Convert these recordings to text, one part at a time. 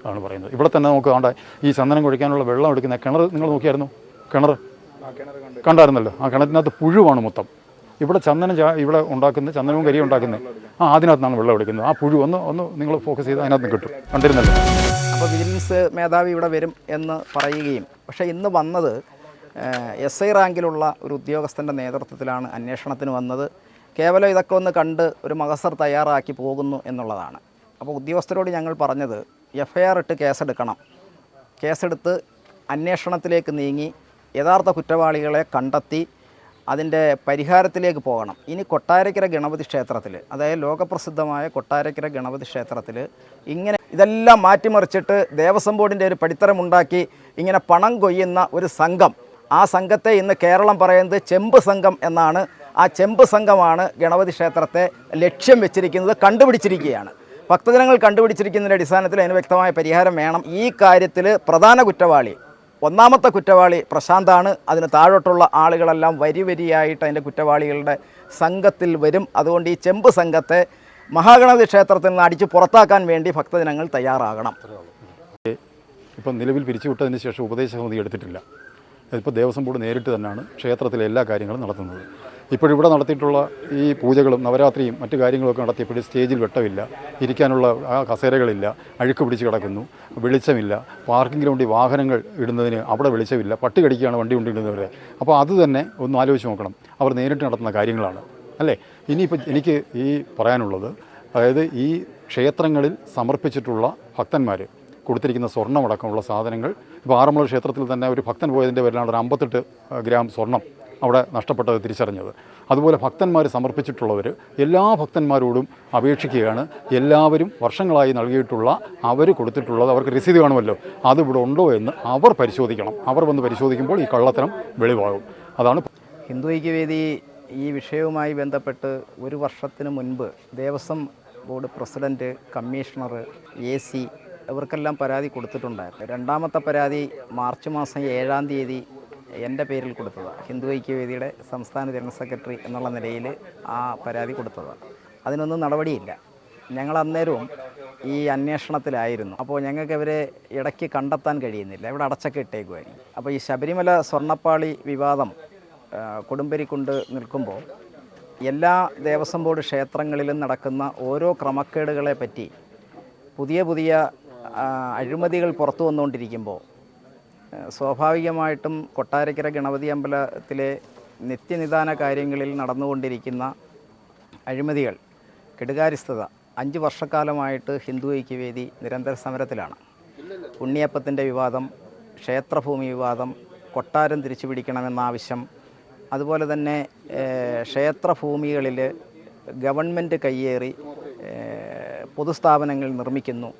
അതാണ് പറയുന്നത്. ഇവിടെ തന്നെ നമുക്ക് വേണ്ട ഈ ചന്ദനം കുഴിക്കാനുള്ള വെള്ളം എടുക്കുന്ന കിണർ നിങ്ങൾ നോക്കിയായിരുന്നു? കിണർ കണ്ടായിരുന്നല്ലോ. ആ കിണറ്റിനകത്ത് പുഴുവാണ് മൊത്തം. ഇവിടെ ഇവിടെ ഉണ്ടാക്കുന്ന ചന്ദനവും കരിയും ഉണ്ടാക്കുന്നത് അതിനകത്താണ് വെള്ളം എടുക്കുന്നത്. ആ പുഴു ഒന്ന് നിങ്ങൾ ഫോക്കസ് ചെയ്ത് അതിനകത്ത് കിട്ടും. കണ്ടിരുന്നല്ലോ. അപ്പോൾ വിജിലൻസ് മേധാവി ഇവിടെ വരും എന്ന് പറയുകയും പക്ഷേ ഇന്ന് വന്നത് SI റാങ്കിലുള്ള ഒരു ഉദ്യോഗസ്ഥൻ്റെ നേതൃത്വത്തിലാണ് അന്വേഷണത്തിന് വന്നത്. കേവലം ഇതൊക്കെ ഒന്ന് കണ്ട് ഒരു മഹസർ തയ്യാറാക്കി പോകുന്നു എന്നുള്ളതാണ്. അപ്പോൾ ഉദ്യോഗസ്ഥരോട് ഞങ്ങൾ പറഞ്ഞത് FIR ഇട്ട് കേസെടുക്കണം, കേസെടുത്ത് അന്വേഷണത്തിലേക്ക് നീങ്ങി യഥാർത്ഥ കുറ്റവാളികളെ കണ്ടെത്തി അതിൻ്റെ പരിഹാരത്തിലേക്ക് പോകണം. ഇനി കൊട്ടാരക്കര ഗണപതി ക്ഷേത്രത്തിൽ, അതായത് ലോകപ്രസിദ്ധമായ കൊട്ടാരക്കര ഗണപതി ക്ഷേത്രത്തിൽ ഇങ്ങനെ ഇതെല്ലാം മാറ്റിമറിച്ചിട്ട് ദേവസ്വം ബോർഡിൻ്റെ ഒരു പടിത്തരമുണ്ടാക്കി ഇങ്ങനെ പണം കൊയ്യുന്ന ഒരു സംഘം, ആ സംഘത്തെ ഇന്ന് കേരളം പറയുന്നത് ചെമ്പ് സംഘം എന്നാണ്. ആ ചെമ്പ് സംഘമാണ് ഗണപതി ക്ഷേത്രത്തെ ലക്ഷ്യം വെച്ചിരിക്കുന്നത്, കണ്ടുപിടിച്ചിരിക്കുകയാണ്. ഭക്തജനങ്ങൾ കണ്ടുപിടിച്ചിരിക്കുന്നതിൻ്റെ അടിസ്ഥാനത്തിൽ അതിന് വ്യക്തമായ പരിഹാരം വേണം. ഈ കാര്യത്തിൽ പ്രധാന കുറ്റവാളി, ഒന്നാമത്തെ കുറ്റവാളി പ്രശാന്താണ്. അതിന് താഴോട്ടുള്ള ആളുകളെല്ലാം വരിയായിട്ട് അതിൻ്റെ കുറ്റവാളികളുടെ സംഘത്തിൽ വരും. അതുകൊണ്ട് ഈ ചെമ്പ് സംഘത്തെ മഹാഗണപതി ക്ഷേത്രത്തിൽ നിന്ന് അടിച്ച് പുറത്താക്കാൻ വേണ്ടി ഭക്തജനങ്ങൾ തയ്യാറാകണം. ഇപ്പം നിലവിൽ പിരിച്ചുവിട്ടതിന് ശേഷം ഉപദേശ സമിതി എടുത്തിട്ടില്ല. ഇപ്പോൾ ദേവസ്വം ബോർഡ് നേരിട്ട് തന്നെയാണ് ക്ഷേത്രത്തിലെ എല്ലാ കാര്യങ്ങളും നടത്തുന്നത്. ഇപ്പോഴിവിടെ നടത്തിയിട്ടുള്ള ഈ പൂജകളും നവരാത്രിയും മറ്റു കാര്യങ്ങളൊക്കെ നടത്തിയപ്പോൾ സ്റ്റേജിൽ വെട്ടമില്ല, ഇരിക്കാനുള്ള ആ കസേരകളില്ല, അഴുക്ക് പിടിച്ച് കിടക്കുന്നു, വെളിച്ചമില്ല, പാർക്കിംഗ് ഗ്രൗണ്ടിൽ വാഹനങ്ങൾ ഇടുന്നതിന് അവിടെ വെളിച്ചമില്ല, പട്ടി കടിക്കുകയാണ് വണ്ടി കൊണ്ടിടുന്നവരെ. അപ്പോൾ അത് തന്നെ ഒന്ന് ആലോചിച്ച് നോക്കണം. അവർ നേരിട്ട് നടത്തുന്ന കാര്യങ്ങളാണ് അല്ലേ. ഇനിയിപ്പോൾ എനിക്ക് ഈ പറയാനുള്ളത്, അതായത് ഈ ക്ഷേത്രങ്ങളിൽ സമർപ്പിച്ചിട്ടുള്ള ഭക്തന്മാർ കൊടുത്തിരിക്കുന്ന സ്വർണ്ണമടക്കമുള്ള സാധനങ്ങൾ, ഇപ്പോൾ ആറന്മുള ക്ഷേത്രത്തിൽ തന്നെ ഒരു ഭക്തൻ പോയതിൻ്റെ പേരിലാണ് ഒരു 58 ഗ്രാം സ്വർണം അവിടെ നഷ്ടപ്പെട്ടത് തിരിച്ചറിഞ്ഞത്. അതുപോലെ ഭക്തന്മാർ സമർപ്പിച്ചിട്ടുള്ളവർ എല്ലാ ഭക്തന്മാരോടും അപേക്ഷിക്കുകയാണ്, എല്ലാവരും വർഷങ്ങളായി നൽകിയിട്ടുള്ള അവർ കൊടുത്തിട്ടുള്ളത് അവർക്ക് രസീത് കാണുമല്ലോ, അത് ഇവിടെ ഉണ്ടോ എന്ന് അവർ പരിശോധിക്കണം. അവർ വന്ന് പരിശോധിക്കുമ്പോൾ ഈ കള്ളത്തരം വെളിവാകും. അതാണ് ഹിന്ദു ഐക്യവേദി ഈ വിഷയവുമായി ബന്ധപ്പെട്ട് ഒരു വർഷത്തിന് മുൻപ് Devaswom board president, commissioner, AC ഇവർക്കെല്ലാം പരാതി കൊടുത്തിട്ടുണ്ടായിരുന്നു. രണ്ടാമത്തെ പരാതി മാർച്ച് മാസം 7-ാം തീയതി എൻ്റെ പേരിൽ കൊടുത്തതാണ്. ഹിന്ദു ഐക്യവേദിയുടെ സംസ്ഥാന ജനറൽ സെക്രട്ടറി എന്നുള്ള നിലയിൽ ആ പരാതി കൊടുത്തതാണ്. അതിനൊന്നും നടപടിയില്ല. ഞങ്ങൾ അന്നേരവും ഈ അന്വേഷണത്തിലായിരുന്നു. അപ്പോൾ ഞങ്ങൾക്ക് ഇവരെ ഇടയ്ക്ക് കണ്ടെത്താൻ കഴിയുന്നില്ല, ഇവിടെ അടച്ചൊക്കെ ഇട്ടേക്കുമായിരിക്കും. അപ്പോൾ ഈ ശബരിമല സ്വർണ്ണപ്പാളി വിവാദം കൊടുമ്പിരിക്കൊണ്ട് നിൽക്കുമ്പോൾ എല്ലാ ദേവസ്വം ബോർഡ് ക്ഷേത്രങ്ങളിലും നടക്കുന്ന ഓരോ ക്രമക്കേടുകളെ പറ്റി പുതിയ അഴിമതികൾ പുറത്തു വന്നുകൊണ്ടിരിക്കുമ്പോൾ സ്വാഭാവികമായിട്ടും കൊട്ടാരക്കര ഗണപതി അമ്പലത്തിലെ നിത്യനിദാന കാര്യങ്ങളിൽ നടന്നുകൊണ്ടിരിക്കുന്ന അഴിമതികൾ, കെടുകാര്യസ്ഥത 5 വർഷക്കാലമായിട്ട് ഹിന്ദു ഐക്യവേദി നിരന്തര സമരത്തിലാണ്. ഉണ്ണിയപ്പത്തിൻ്റെ വിവാദം, ക്ഷേത്രഭൂമി വിവാദം, കൊട്ടാരം തിരിച്ചു പിടിക്കണമെന്ന ആവശ്യം, അതുപോലെ തന്നെ ക്ഷേത്രഭൂമികളിൽ ഗവൺമെൻറ് കയ്യേറി പൊതുസ്ഥാപനങ്ങൾ നിർമ്മിക്കുന്നു.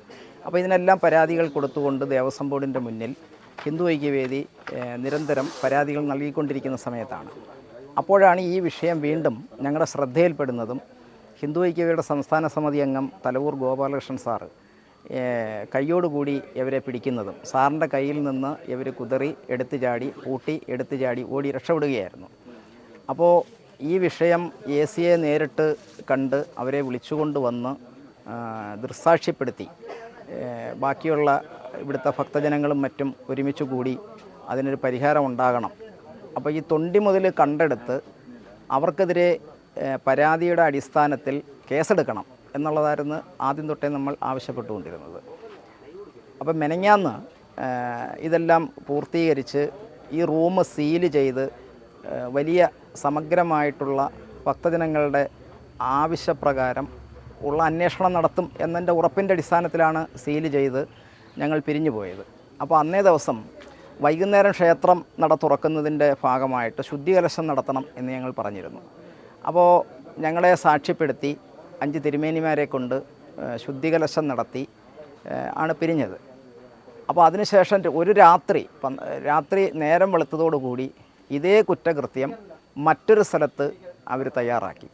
അപ്പോൾ ഇതിനെല്ലാം പരാതികൾ കൊടുത്തുകൊണ്ട് ദേവസ്വം ബോർഡിൻ്റെ മുന്നിൽ ഹിന്ദു ഐക്യവേദി നിരന്തരം പരാതികൾ നൽകിക്കൊണ്ടിരിക്കുന്ന സമയത്താണ്. അപ്പോഴാണ് ഈ വിഷയം വീണ്ടും ഞങ്ങളുടെ ശ്രദ്ധയിൽപ്പെടുന്നതും ഹിന്ദു ഐക്യവേദിയുടെ സംസ്ഥാന സമിതി അംഗം തലവൂർ ഗോപാലകൃഷ്ണൻ സാറ് കൈയോടുകൂടി ഇവരെ പിടിക്കുന്നതും സാറിൻ്റെ കയ്യിൽ നിന്ന് ഇവർ കുതറി എടുത്തു ചാടി, പൂട്ടി എടുത്തു ചാടി ഓടി രക്ഷപ്പെടുകയായിരുന്നു. അപ്പോൾ ഈ വിഷയം AC നേരിട്ട് കണ്ട് അവരെ വിളിച്ചുകൊണ്ട് വന്ന് ദൃക്സാക്ഷ്യപ്പെടുത്തി ബാക്കിയുള്ള ഇവിടുത്തെ ഭക്തജനങ്ങളും മറ്റും ഒരുമിച്ച് കൂടി അതിനൊരു പരിഹാരം ഉണ്ടാകണം. അപ്പോൾ ഈ തൊണ്ടി മുതൽ കണ്ടെടുത്ത് അവർക്കെതിരെ പരാതിയുടെ അടിസ്ഥാനത്തിൽ കേസെടുക്കണം എന്നുള്ളതായിരുന്നു ആദ്യം തൊട്ടേ നമ്മൾ ആവശ്യപ്പെട്ടുകൊണ്ടിരുന്നത്. അപ്പം മെനഞ്ഞാന്ന് ഇതെല്ലാം പൂർത്തീകരിച്ച് ഈ റൂം സീല് ചെയ്ത് വലിയ സമഗ്രമായിട്ടുള്ള ഭക്തജനങ്ങളുടെ ആവശ്യപ്രകാരം ഉള്ള അന്വേഷണം നടത്തും എന്നതിൻ്റെ ഉറപ്പിൻ്റെ അടിസ്ഥാനത്തിലാണ് സീല് ചെയ്ത് ഞങ്ങൾ പിരിഞ്ഞു പോയത്. അപ്പോൾ അന്നേ ദിവസം വൈകുന്നേരം ക്ഷേത്രം നട തുറക്കുന്നതിൻ്റെ ഭാഗമായിട്ട് ശുദ്ധികലശം നടത്തണം എന്ന് ഞങ്ങൾ പറഞ്ഞിരുന്നു. അപ്പോൾ ഞങ്ങളെ സാക്ഷ്യപ്പെടുത്തി 5 തിരുമേനിമാരെ കൊണ്ട് ശുദ്ധികലശം നടത്തി ആണ് പിരിഞ്ഞത്. അപ്പോൾ അതിനുശേഷം ഒരു രാത്രി നേരം വെളുത്തതോടുകൂടി ഇതേ കുറ്റകൃത്യം മറ്റൊരു സ്ഥലത്ത് അവർ തയ്യാറാക്കി.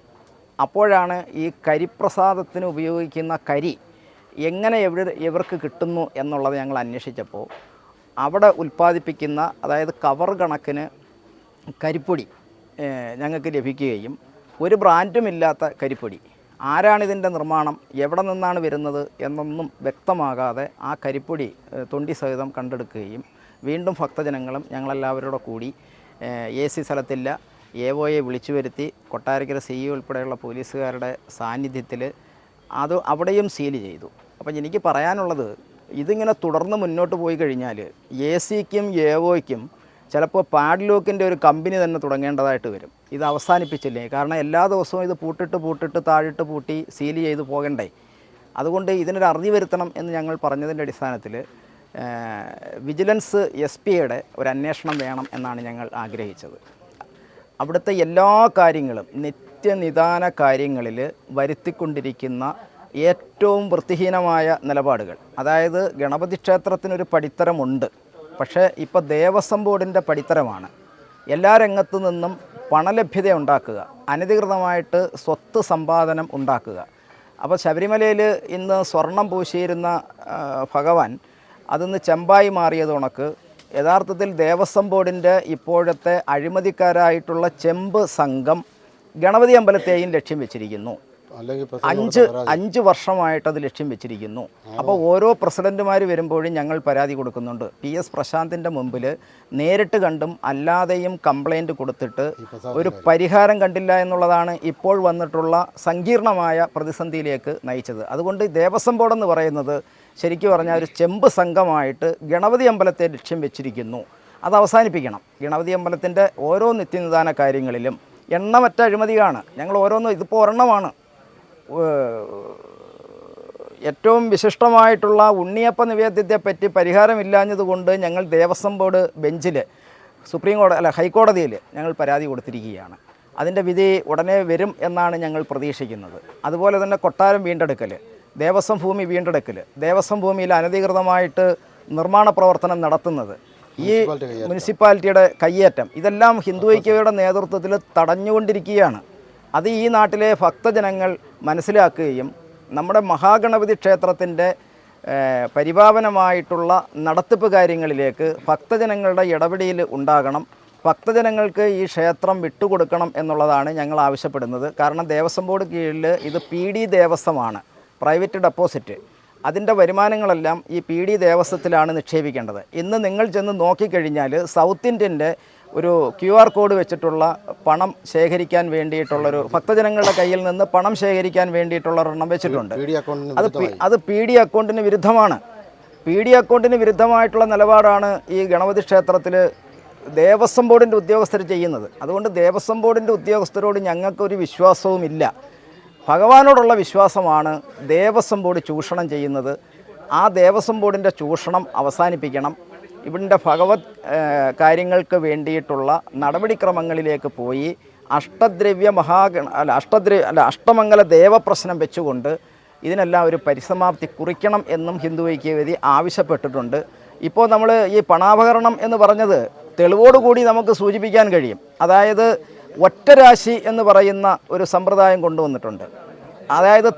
അപ്പോഴാണ് ഈ കരിപ്രസാദത്തിന് ഉപയോഗിക്കുന്ന കരി എങ്ങനെ ഇവർക്ക് കിട്ടുന്നു എന്നുള്ളത് ഞങ്ങൾ അന്വേഷിച്ചപ്പോൾ അവിടെ ഉൽപ്പാദിപ്പിക്കുന്ന, അതായത് കവർ കണക്കിന് കരിപ്പൊടി ഞങ്ങൾക്ക് ലഭിക്കുകയും ഒരു ബ്രാൻഡുമില്ലാത്ത കരിപ്പൊടി ആരാണിതിൻ്റെ നിർമ്മാണം, എവിടെ നിന്നാണ് വരുന്നത് എന്നൊന്നും വ്യക്തമാകാതെ ആ കരിപ്പൊടി തൊണ്ടി സഹിതം കണ്ടെടുക്കുകയും വീണ്ടും ഭക്തജനങ്ങളും ഞങ്ങളെല്ലാവരോടെ കൂടി AC സ്ഥലത്തില്ല AOയെ വിളിച്ചു വരുത്തി കൊട്ടാരക്കര CE ഉൾപ്പെടെയുള്ള പോലീസുകാരുടെ സാന്നിധ്യത്തിൽ അത് അവിടെയും സീൽ ചെയ്തു. അപ്പം എനിക്ക് പറയാനുള്ളത്, ഇതിങ്ങനെ തുടർന്ന് മുന്നോട്ട് പോയി കഴിഞ്ഞാൽ ACക്കും AOയ്ക്കും ചിലപ്പോൾ പാഡ്ലോക്കിൻ്റെ ഒരു കമ്പനി തന്നെ തുടങ്ങേണ്ടതായിട്ട് വരും. ഇത് അവസാനിപ്പിച്ചില്ലേ? കാരണം എല്ലാ ദിവസവും ഇത് പൂട്ടിട്ട് താഴിട്ട് പൂട്ടി സീൽ ചെയ്ത് പോകണ്ടേ. അതുകൊണ്ട് ഇതിനൊരു അറുതി വരുത്തണം എന്ന് ഞങ്ങൾ പറഞ്ഞതിൻ്റെ അടിസ്ഥാനത്തിൽ വിജിലൻസ് SP-യുടെ ഒരു അന്വേഷണം വേണം എന്നാണ് ഞങ്ങൾ ആഗ്രഹിച്ചത്. അവിടുത്തെ എല്ലാ കാര്യങ്ങളും നിത്യനിദാന കാര്യങ്ങളിൽ വരുത്തിക്കൊണ്ടിരിക്കുന്ന ഏറ്റവും വൃത്തിഹീനമായ നിലപാടുകൾ. അതായത് ഗണപതി ക്ഷേത്രത്തിനൊരു പടിത്തരമുണ്ട്, പക്ഷേ ഇപ്പോൾ ദേവസ്വം ബോർഡിൻ്റെ പടിത്തരമാണ്. എല്ലാ രംഗത്തു നിന്നും പണലഭ്യത ഉണ്ടാക്കുക, അനധികൃതമായിട്ട് സ്വത്ത് സമ്പാദനം ഉണ്ടാക്കുക. അപ്പോൾ ശബരിമലയിൽ ഇന്ന് സ്വർണം പൂശിയിരുന്ന ഭഗവാൻ അതിന്ന് ചെമ്പായി മാറിയത് കണക്ക് യഥാർത്ഥത്തിൽ ദേവസ്വം ബോർഡിൻ്റെ ഇപ്പോഴത്തെ അഴിമതിക്കാരായിട്ടുള്ള ചെമ്പ് സംഘം ഗണപതി അമ്പലത്തെയും ലക്ഷ്യം വെച്ചിരിക്കുന്നു. 5 വർഷമായിട്ട് അത് ലക്ഷ്യം വെച്ചിരിക്കുന്നു. അപ്പോൾ ഓരോ പ്രസിഡന്റുമാർ വരുമ്പോഴും ഞങ്ങൾ പരാതി കൊടുക്കുന്നുണ്ട്. PS പ്രശാന്തിൻ്റെ മുമ്പിൽ നേരിട്ട് കണ്ടും അല്ലാതെയും കംപ്ലൈൻറ്റ് കൊടുത്തിട്ട് ഒരു പരിഹാരം കണ്ടില്ല എന്നുള്ളതാണ് ഇപ്പോൾ വന്നിട്ടുള്ള സങ്കീർണമായ പ്രതിസന്ധിയിലേക്ക് നയിച്ചത്. അതുകൊണ്ട് ദേവസ്വം ബോർഡെന്ന് പറയുന്നത് ശരിക്കും പറഞ്ഞാൽ ഒരു ചെമ്പ് സംഘമായിട്ട് ഗണപതി അമ്പലത്തെ ലക്ഷ്യം വെച്ചിരിക്കുന്നു. അത് അവസാനിപ്പിക്കണം. ഗണപതി അമ്പലത്തിൻ്റെ ഓരോ നിത്യനിദാന കാര്യങ്ങളിലും എണ്ണമറ്റ അഴിമതിയാണ്. ഞങ്ങൾ ഓരോന്നും, ഇതിപ്പോൾ ഒരെണ്ണമാണ്. ഏറ്റവും വിശിഷ്ടമായിട്ടുള്ള ഉണ്ണിയപ്പ നിവേദ്യത്തെ പറ്റി പരിഹാരമില്ലാഞ്ഞതുകൊണ്ട് ഞങ്ങൾ ദേവസ്വം ബോർഡ് ബെഞ്ചിൽ ഹൈക്കോടതിയിൽ ഞങ്ങൾ പരാതി കൊടുത്തിരിക്കുകയാണ്. അതിൻ്റെ വിധി ഉടനെ വരും എന്നാണ് ഞങ്ങൾ പ്രതീക്ഷിക്കുന്നത്. അതുപോലെ തന്നെ കൊട്ടാരം വീണ്ടെടുക്കൽ, ദേവസ്വം ഭൂമി വീണ്ടെടുക്കൽ, ദേവസ്വം ഭൂമിയിൽ അനധികൃതമായിട്ട് നിർമ്മാണ പ്രവർത്തനം നടത്തുന്നത്, ഈ മുനിസിപ്പാലിറ്റിയുടെ കയ്യേറ്റം, ഇതെല്ലാം ഹിന്ദു ഐക്യയുടെ നേതൃത്വത്തിൽ തടഞ്ഞുകൊണ്ടിരിക്കുകയാണ്. അത് ഈ നാട്ടിലെ ഭക്തജനങ്ങൾ മനസ്സിലാക്കുകയും നമ്മുടെ മഹാഗണപതി ക്ഷേത്രത്തിൻ്റെ പരിപാവനമായിട്ടുള്ള നടത്തിപ്പ് കാര്യങ്ങളിലേക്ക് ഭക്തജനങ്ങളുടെ ഇടപെടൽ ഉണ്ടാകണം. ഭക്തജനങ്ങൾക്ക് ഈ ക്ഷേത്രം വിട്ടുകൊടുക്കണം എന്നുള്ളതാണ് ഞങ്ങൾ ആവശ്യപ്പെടുന്നത്. കാരണം ദേവസ്വം ബോർഡ് കീഴിൽ ഇത് PD ദേവസ്വമാണ്, പ്രൈവറ്റ് ഡെപ്പോസിറ്റ്. അതിൻ്റെ വരുമാനങ്ങളെല്ലാം ഈ PD ദേവസ്വത്തിലാണ് നിക്ഷേപിക്കേണ്ടത്. ഇന്ന് നിങ്ങൾ ചെന്ന് നോക്കിക്കഴിഞ്ഞാൽ സൗത്ത് ഇന്ത്യൻ്റെ ഒരു QR കോഡ് വെച്ചിട്ടുള്ള പണം ശേഖരിക്കാൻ വേണ്ടിയിട്ടുള്ളൊരു ഭക്തജനങ്ങളുടെ കയ്യിൽ നിന്ന് പണം ശേഖരിക്കാൻ വേണ്ടിയിട്ടുള്ള ഒരെണ്ണം വെച്ചിട്ടുണ്ട്. അത് PD അക്കൗണ്ടിന് വിരുദ്ധമാണ്. PD അക്കൗണ്ടിന് വിരുദ്ധമായിട്ടുള്ള നിലപാടാണ് ഈ ഗണപതി ക്ഷേത്രത്തിൽ ദേവസ്വം ബോർഡിൻ്റെ ഉദ്യോഗസ്ഥർ ചെയ്യുന്നത്. അതുകൊണ്ട് ദേവസ്വം ബോർഡിൻ്റെ ഉദ്യോഗസ്ഥരോട് ഞങ്ങൾക്കൊരു വിശ്വാസവുമില്ല. ഭഗവാനോടുള്ള വിശ്വാസമാണ് ദേവസ്വം ബോർഡ് ചൂഷണം ചെയ്യുന്നത്. ആ ദേവസ്വം ബോർഡിൻ്റെ ചൂഷണം അവസാനിപ്പിക്കണം. ഇവിടെ ഭഗവത് കാര്യങ്ങൾക്ക് വേണ്ടിയിട്ടുള്ള നടപടിക്രമങ്ങളിലേക്ക് പോയി അഷ്ടമംഗല ദേവപ്രശ്നം വെച്ചുകൊണ്ട് ഇതിനെല്ലാം ഒരു പരിസമാപ്തി കുറിക്കണം എന്നും ഹിന്ദു ഐക്യവേദി ആവശ്യപ്പെട്ടിട്ടുണ്ട്. ഇപ്പോൾ നമ്മൾ ഈ പണാപകരണം എന്ന് പറഞ്ഞത് തെളിവോടുകൂടി നമുക്ക് സൂചിപ്പിക്കാൻ കഴിയും. അതായത് ഒറ്റരാശി എന്ന് പറയുന്ന ഒരു സമ്പ്രദായം കൊണ്ടുവന്നിട്ടുണ്ട്. അതായത്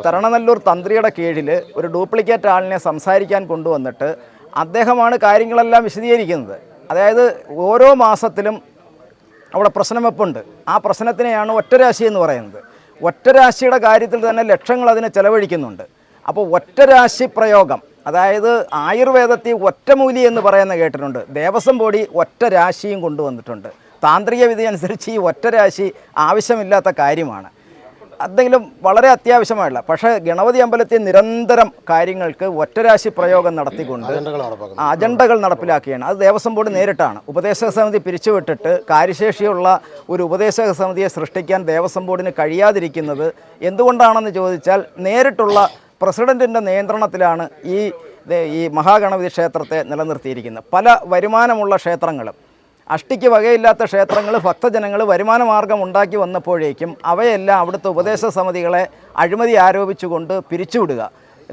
തരണനല്ലൂർ തന്ത്രിയുടെ കീഴിൽ ഒരു ഡ്യൂപ്ലിക്കേറ്റ് ആളിനെ സംസാരിക്കാൻ കൊണ്ടുവന്നിട്ട് അദ്ദേഹമാണ് കാര്യങ്ങളെല്ലാം വിശദീകരിക്കുന്നത്. അതായത് ഓരോ മാസത്തിലും അവിടെ പ്രശ്നമെപ്പുണ്ട്. ആ പ്രശ്നത്തിനെയാണ് ഒറ്റരാശി എന്ന് പറയുന്നത്. ഒറ്റരാശിയുടെ കാര്യത്തിൽ തന്നെ ലക്ഷങ്ങൾ അതിനെ ചെലവഴിക്കുന്നുണ്ട്. അപ്പോൾ ഒറ്റരാശി പ്രയോഗം, അതായത് ആയുർവേദത്തിൽ ഒറ്റമൂലി എന്ന് പറയുന്ന കേട്ടിട്ടുണ്ട്. ദേവസ്വം ബോഡി ഒറ്റരാശിയും കൊണ്ടുവന്നിട്ടുണ്ട്. താന്ത്രിക വിധി അനുസരിച്ച് ഈ ഒറ്റരാശി ആവശ്യമില്ലാത്ത കാര്യമാണ്. എന്തെങ്കിലും വളരെ അത്യാവശ്യമായുള്ള, പക്ഷേ ഗണപതി അമ്പലത്തിൽ നിരന്തരം കാര്യങ്ങൾക്ക് ഒറ്റരാശി പ്രയോഗം നടത്തിക്കൊണ്ട് അജണ്ടകൾ നടപ്പിലാക്കുകയാണ്. അത് ദേവസ്വം ബോർഡ് നേരിട്ടാണ്. ഉപദേശക സമിതി പിരിച്ചുവിട്ടിട്ട് കാര്യശേഷിയുള്ള ഒരു ഉപദേശക സമിതിയെ സൃഷ്ടിക്കാൻ ദേവസ്വം ബോർഡിന് കഴിയാതിരിക്കുന്നത് എന്തുകൊണ്ടാണെന്ന് ചോദിച്ചാൽ നേരിട്ടുള്ള പ്രസിഡന്റിൻ്റെ നിയന്ത്രണത്തിലാണ് ഈ മഹാഗണപതി ക്ഷേത്രത്തെ നിലനിർത്തിയിരിക്കുന്നത്. പല വരുമാനമുള്ള ക്ഷേത്രങ്ങളും, അഷ്ടിക്ക് വകയില്ലാത്ത ക്ഷേത്രങ്ങൾ ഭക്തജനങ്ങൾ വരുമാന മാർഗം ഉണ്ടാക്കി വന്നപ്പോഴേക്കും അവയെല്ലാം അവിടുത്തെ ഉപദേശ സമിതികളെ അഴിമതി ആരോപിച്ചുകൊണ്ട് പിരിച്ചുവിടുക,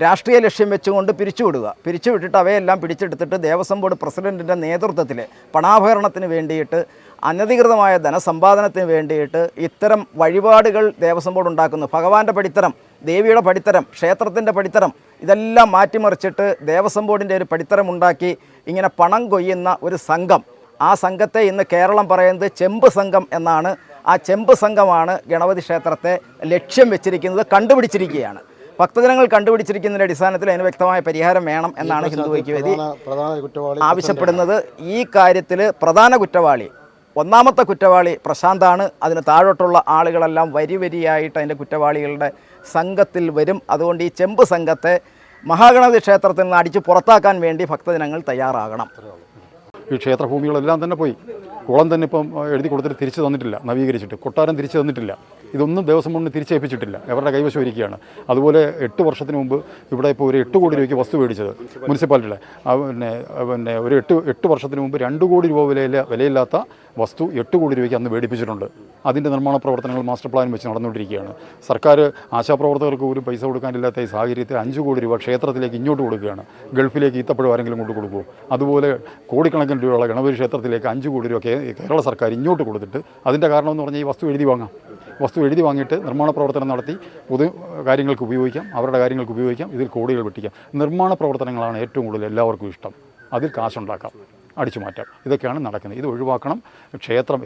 രാഷ്ട്രീയ ലക്ഷ്യം വെച്ചുകൊണ്ട് പിരിച്ചുവിട്ടിട്ട് അവയെല്ലാം പിടിച്ചെടുത്തിട്ട് ദേവസ്വം ബോർഡ് പ്രസിഡന്റിൻ്റെ നേതൃത്വത്തിൽ പണാഭരണത്തിന് വേണ്ടിയിട്ട്, അനധികൃതമായ ധനസമ്പാദനത്തിന് വേണ്ടിയിട്ട് ഇത്തരം വഴിപാടുകൾ ദേവസ്വം ബോർഡ് ഉണ്ടാക്കുന്നു. ഭഗവാന്റെ പടിത്തരം, ദേവിയുടെ പടിത്തരം, ക്ഷേത്രത്തിൻ്റെ പടിത്തരം, ഇതെല്ലാം മാറ്റിമറിച്ചിട്ട് ദേവസ്വം ബോർഡിൻ്റെ ഒരു പടിത്തരം ഉണ്ടാക്കി ഇങ്ങനെ പണം കൊയ്യുന്ന ഒരു സംഘം. ആ സംഘത്തെ ഇന്ന് കേരളം പറയുന്നത് ചെമ്പ് സംഘം എന്നാണ്. ആ ചെമ്പ് സംഘമാണ് ഗണപതി ക്ഷേത്രത്തെ ലക്ഷ്യം വെച്ചിരിക്കുന്നത്, കണ്ടുപിടിച്ചിരിക്കുകയാണ്. ഭക്തജനങ്ങൾ കണ്ടുപിടിച്ചിരിക്കുന്നതിൻ്റെ അടിസ്ഥാനത്തിൽ അതിന് വ്യക്തമായ പരിഹാരം വേണം എന്നാണ് ഹിന്ദു ഐക്യവേദി ആവശ്യപ്പെടുന്നത്. ഈ കാര്യത്തിൽ പ്രധാന കുറ്റവാളി, ഒന്നാമത്തെ കുറ്റവാളി പ്രശാന്താണ്. അതിന് താഴോട്ടുള്ള ആളുകളെല്ലാം വരി വരിയായിട്ട് അതിൻ്റെ കുറ്റവാളികളുടെ സംഘത്തിൽ വരും. അതുകൊണ്ട് ഈ ചെമ്പ് സംഘത്തെ മഹാഗണപതി ക്ഷേത്രത്തിൽ നിന്ന് അടിച്ച് പുറത്താക്കാൻ വേണ്ടി ഭക്തജനങ്ങൾ തയ്യാറാകണം. ഈ ക്ഷേത്രഭൂമികളെല്ലാം തന്നെ പോയി. കുളം തന്നെ ഇപ്പം എഴുതി കൊടുത്തിട്ട് തിരിച്ചു തന്നിട്ടില്ല, നവീകരിച്ചിട്ട്. കൊട്ടാരം തിരിച്ചു തന്നിട്ടില്ല. ഇതൊന്നും ദേവസ്വം ബോർഡിന് തിരിച്ചേൽപ്പിച്ചിട്ടില്ല, അവരുടെ കൈവശം ഇരിക്കുകയാണ്. അതുപോലെ 8 വർഷത്തിന് മുമ്പ് ഇവിടെ ഇപ്പോൾ ഒരു 8 കോടി രൂപയ്ക്ക് വസ്തു മേടിച്ചത് മുനിസിപ്പാലിറ്റിയുടെ പിന്നെ ഒരു 8 വർഷത്തിന് മുമ്പ് 2 കോടി രൂപ വിലയില്ലാത്ത വസ്തു 8 കോടി രൂപയ്ക്ക് അന്ന് മേടിപ്പിച്ചിട്ടുണ്ട്. അതിൻ്റെ നിർമ്മാണ പ്രവർത്തനങ്ങൾ മാസ്റ്റർ പ്ലാൻ വെച്ച് നടന്നുകൊണ്ടിരിക്കുകയാണ്. സർക്കാർ ആശാപ്രവർത്തകർക്ക് പോലും പൈസ കൊടുക്കാനില്ലാത്ത ഈ സാഹചര്യത്തിൽ 5 കോടി രൂപ ക്ഷേത്രത്തിലേക്ക് ഇങ്ങോട്ട് കൊടുക്കുകയാണ്. ഗൾഫിലേക്ക് ഈത്തപ്പഴം ആരെങ്കിലും കൊണ്ട് കൊടുക്കുമോ? അതുപോലെ കോടിക്കണക്കിന് രൂപയുള്ള ഗണപതി ക്ഷേത്രത്തിലേക്ക് 5 കോടി രൂപ കേരള സർക്കാർ ഇങ്ങോട്ട് കൊടുത്തിട്ട് അതിൻ്റെ കാരണമെന്ന് പറഞ്ഞാൽ ഈ വസ്തു എഴുതി വാങ്ങാം. വസ്തു എഴുതി വാങ്ങിയിട്ട് നിർമ്മാണ പ്രവർത്തനം നടത്തി പൊതു കാര്യങ്ങൾക്ക് ഉപയോഗിക്കാം, അവരുടെ കാര്യങ്ങൾക്ക് ഉപയോഗിക്കാം, ഇതിൽ കോടികൾ വെട്ടിക്കാം. നിർമ്മാണ പ്രവർത്തനങ്ങളാണ് ഏറ്റവും കൂടുതൽ എല്ലാവർക്കും ഇഷ്ടം. അതിൽ കാശുണ്ടാക്കാം, അടിച്ചു മാറ്റാം. ഇതൊക്കെയാണ് നടക്കുന്നത്. ഇത് ഒഴിവാക്കണം.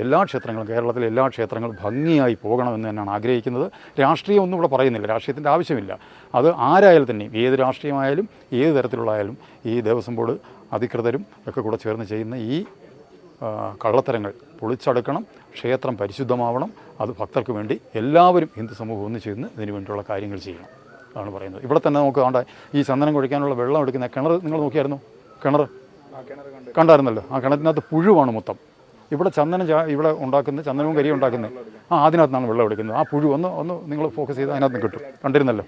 എല്ലാ ക്ഷേത്രങ്ങളും, കേരളത്തിലെ എല്ലാ ക്ഷേത്രങ്ങളും ഭംഗിയായി പോകണമെന്ന് തന്നെയാണ് ആഗ്രഹിക്കുന്നത്. രാഷ്ട്രീയം ഒന്നും ഇവിടെ പറയുന്നില്ല, രാഷ്ട്രീയത്തിൻ്റെ ആവശ്യമില്ല. അത് ആരായാലും തന്നെയും, ഏത് രാഷ്ട്രീയമായാലും ഏത് തരത്തിലുള്ളതായാലും ഈ ദേവസ്വം ബോർഡ് അധികൃതരും ഒക്കെ കൂടെ ചേർന്ന് ചെയ്യുന്ന ഈ കള്ളത്തരങ്ങൾ പൊളിച്ചടുക്കണം. ക്ഷേത്രം പരിശുദ്ധമാവണം. അത് ഭക്തർക്ക് വേണ്ടി എല്ലാവരും ഹിന്ദു സമൂഹം ഒന്ന് ചേർന്ന് ഇതിനു വേണ്ടിയുള്ള കാര്യങ്ങൾ ചെയ്യണം അതാണ് പറയുന്നത്. ഇവിടെ തന്നെ നമുക്ക് കണ്ട ഈ ചന്ദനം കുഴിക്കാനുള്ള വെള്ളം എടുക്കുന്ന കിണർ നിങ്ങൾ നോക്കിയായിരുന്നു? കിണർ കണ്ടായിരുന്നല്ലോ. ആ കിണറ്റിനകത്ത് പുഴുവാണ് മൊത്തം. ഇവിടെ ഇവിടെ ഉണ്ടാക്കുന്ന ചന്ദനവും കരിയും ഉണ്ടാക്കുന്നത് അതിനകത്ത് നിന്നാണ് വെള്ളം എടുക്കുന്നത്. ആ പുഴു ഒന്ന് നിങ്ങൾ ഫോക്കസ് ചെയ്ത് അതിനകത്ത് കിട്ടും. കണ്ടിരുന്നല്ലോ.